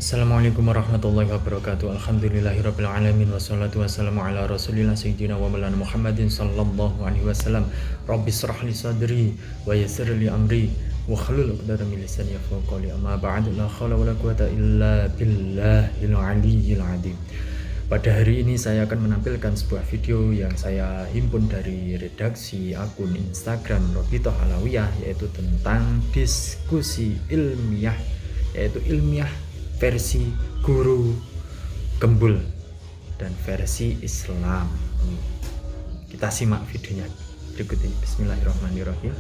Assalamualaikum warahmatullahi wabarakatuh. Alhamdulillahirabbil alamin wassalatu wassalamu ala Rasulillah sayyidina wa maulana Muhammadin sallallahu alaihi wasallam. Rabbi shrah li sadri wa yassir li amri wa hlul 'uqdatam min lisani yafqahu qawli. Amma ba'du, la haula wala quwata illa billahil aliyyil azim. Pada hari ini saya akan menampilkan sebuah video yang saya himpun dari redaksi akun Instagram Robitoh Alawiyah, yaitu tentang diskusi ilmiah, yaitu ilmiah versi guru Gembul dan versi Islam. Kita simak videonya berikut ini. Bismillahirrahmanirrahim.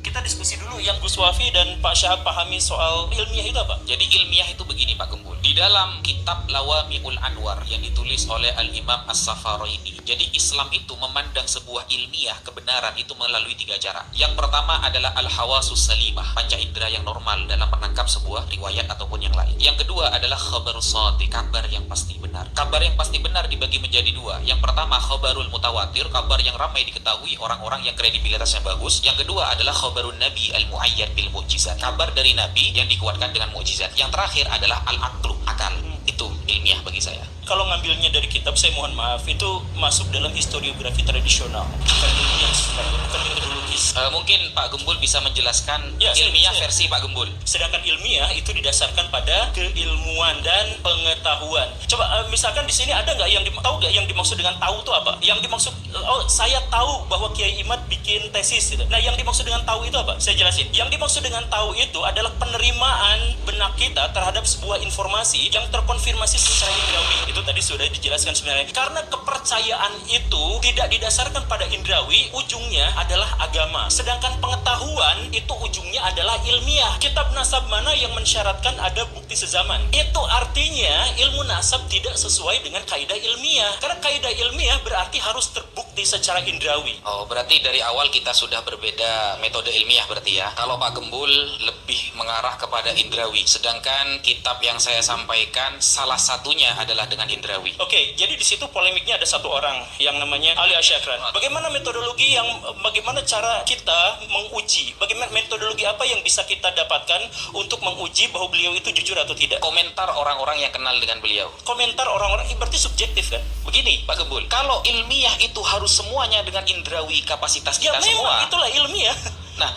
Kita diskusi dulu yang Gus Wafi dan Pak Syahab pahami soal ilmiah itu apa? Jadi ilmiah itu begini Pak Gembul. Di dalam kitab Lawami'ul Anwar yang ditulis oleh Al-Imam As-Safarini, jadi Islam itu memandang sebuah ilmiah kebenaran itu melalui 3 cara. Yang pertama adalah al-hawasus salimah, panca indera yang normal dalam menangkap sebuah riwayat ataupun yang lain. Yang kedua adalah khabarus shadiq, kabar yang pasti benar. Kabar yang pasti benar dibagi menjadi 2. Yang pertama khabarul mutawatir, kabar yang ramai diketahui orang-orang yang kredibilitasnya bagus. Yang kedua adalah khabarun nabi al-muayyad bil mu'jizat, kabar dari nabi yang dikuatkan dengan mukjizat. Yang terakhir adalah al-aqlu, akal. Itu ilmiah bagi saya. Kalau ngambilnya dari kitab, saya mohon maaf, itu masuk dalam historiografi tradisional, bukan ilmiah, bukan metodologis. Mungkin Pak Gembul bisa menjelaskan Ya, ilmiah saya. versi Pak Gembul. Sedangkan ilmiah itu didasarkan pada keilmuan dan pengetahuan. Coba misalkan di sini ada nggak yang tahu nggak yang dimaksud dengan tahu itu apa? Yang dimaksud, oh saya tahu bahwa Kiai Imad bikin tesis gitu. Nah, yang dimaksud dengan tahu itu apa? Saya jelasin. Yang dimaksud dengan tahu itu adalah penerimaan benak kita terhadap sebuah informasi yang terkonfirmasi secara indrawi. Itu tadi sudah dijelaskan sebenarnya. Karena kepercayaan itu tidak didasarkan pada indrawi, ujungnya adalah agama. Sedangkan pengetahuan itu ujungnya adalah ilmiah. Kitab nasab mana yang mensyaratkan ada bukti sezaman? Itu artinya ilmu nasab tidak sesuai dengan kaidah ilmiah. Karena kaidah ilmiah berarti harus terbukti secara indrawi. Oh, berarti dari awal kita sudah berbeda metode ilmiah berarti ya. Kalau Pak Gembul lebih mengarah kepada indrawi, sedangkan kitab yang saya sampaikan salah satunya adalah dengan indrawi. Oke, jadi di situ polemiknya ada satu orang yang namanya Ali Asyakran. Bagaimana metodologi bagaimana cara kita menguji? Bagaimana metodologi apa yang bisa kita dapatkan untuk menguji bahwa beliau itu jujur atau tidak? Komentar orang-orang yang kenal dengan beliau. Komentar orang-orang berarti subjektif kan? Begini Pak Gembul, kalau ilmiah itu harus semuanya dengan indrawi kapasitas Ya kita memang semua. itulah ilmiah. Nah,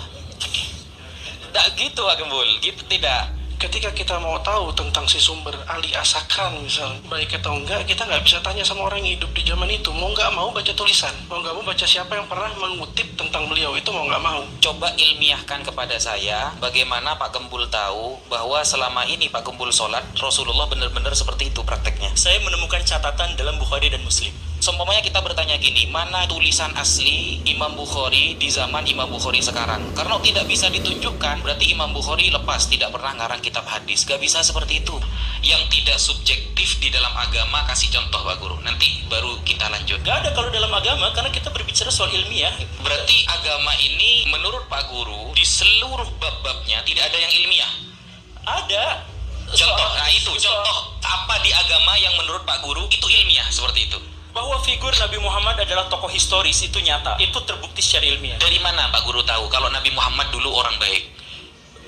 tidak gitu Pak Gembul, gitu tidak. Ketika kita mau tahu tentang si sumber Ali Asakran misalnya, baik atau enggak, kita nggak bisa tanya sama orang yang hidup di zaman itu. Mau nggak mau baca tulisan, mau nggak mau baca siapa yang pernah mengutip tentang beliau, itu mau nggak mau. Coba ilmiahkan kepada saya bagaimana Pak Gembul tahu bahwa selama ini Pak Gembul sholat Rasulullah benar-benar seperti itu prakteknya. Saya menemukan catatan dalam Bukhari dan Muslim. Seumpamanya kita bertanya gini, mana tulisan asli Imam Bukhari di zaman Imam Bukhari sekarang? Karena tidak bisa ditunjukkan, berarti Imam Bukhari lepas, tidak pernah ngarang kitab hadis. Gak bisa seperti itu. Yang tidak subjektif di dalam agama, kasih contoh Pak Guru. Nanti baru kita lanjut. Gak ada kalau dalam agama, karena kita berbicara soal ilmiah. Berarti agama ini menurut Pak Guru, di seluruh bab-babnya tidak ada yang ilmiah. Ada. Contoh, nah itu contoh apa di agama yang menurut Pak Guru itu ilmiah seperti itu. Bahwa figur Nabi Muhammad adalah tokoh historis itu nyata. Itu terbukti secara ilmiah. Dari mana Pak Guru tahu kalau Nabi Muhammad dulu orang baik?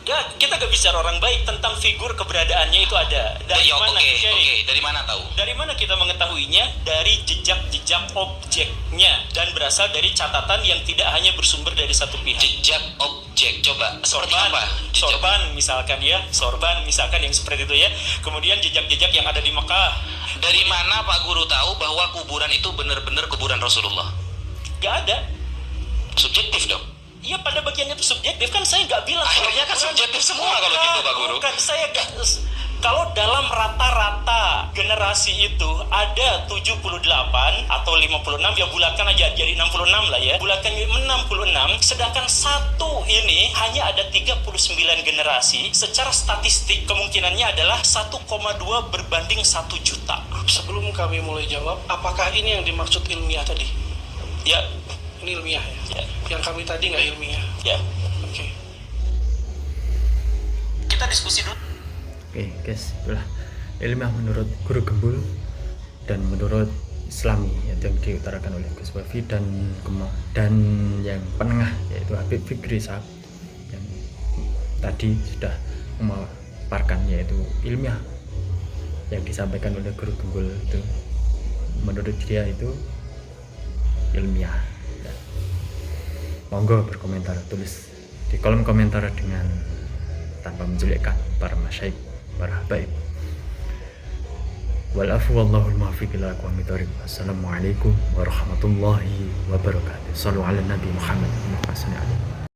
Kita gak bicara orang baik, tentang figur keberadaannya itu ada. Dari mana? Oke, dari mana tahu? Dari mana kita mengetahuinya? Dari jejak-jejak objeknya, dan berasal dari catatan yang tidak hanya bersumber dari satu pihak. Jejak objek, coba seperti apa? Sorban misalkan ya, sorban misalkan yang seperti itu ya. Kemudian jejak-jejak yang ada di Mekah. Dari mana Pak Guru tahu bahwa kuburan itu benar-benar kuburan Rasulullah? Gak ada. Subjektif dong. Iya, pada bagiannya itu subjektif kan, saya nggak bilang. Akhirnya kan subjektif semua kalau gitu Pak Guru. Bukan, saya nggak. Kalau dalam rata-rata generasi itu ada 78 atau 56, ya bulatkan aja jadi 66 lah ya. Bulatkan 66, sedangkan satu ini hanya ada 39 generasi. Secara statistik kemungkinannya adalah 1,2 berbanding 1 juta. Sebelum kami mulai jawab, apakah ini yang dimaksud ilmiah tadi? Ya, Ini ilmiah ya? ya, Yang kami tadi nggak ilmiah? ya. Oke. Kita diskusi dulu. Oke guys, itulah ilmiah menurut guru Gembul dan menurut Islami yang diutarakan oleh Gus Wafi dan yang penengah yaitu Habib Fikri Sahab yang tadi sudah separkan, yaitu ilmiah yang disampaikan oleh guru Tunggul itu menurut dia itu ilmiah. Ya. Monggo berkomentar, tulis di kolom komentar dengan tanpa menjelekkan para masyaikh, para habaib. Wal afu wallahul muwaffiq ila aqwamit thoriq. Assalamualaikum warahmatullahi wabarakatuh. Shallu ala nabi Muhammad.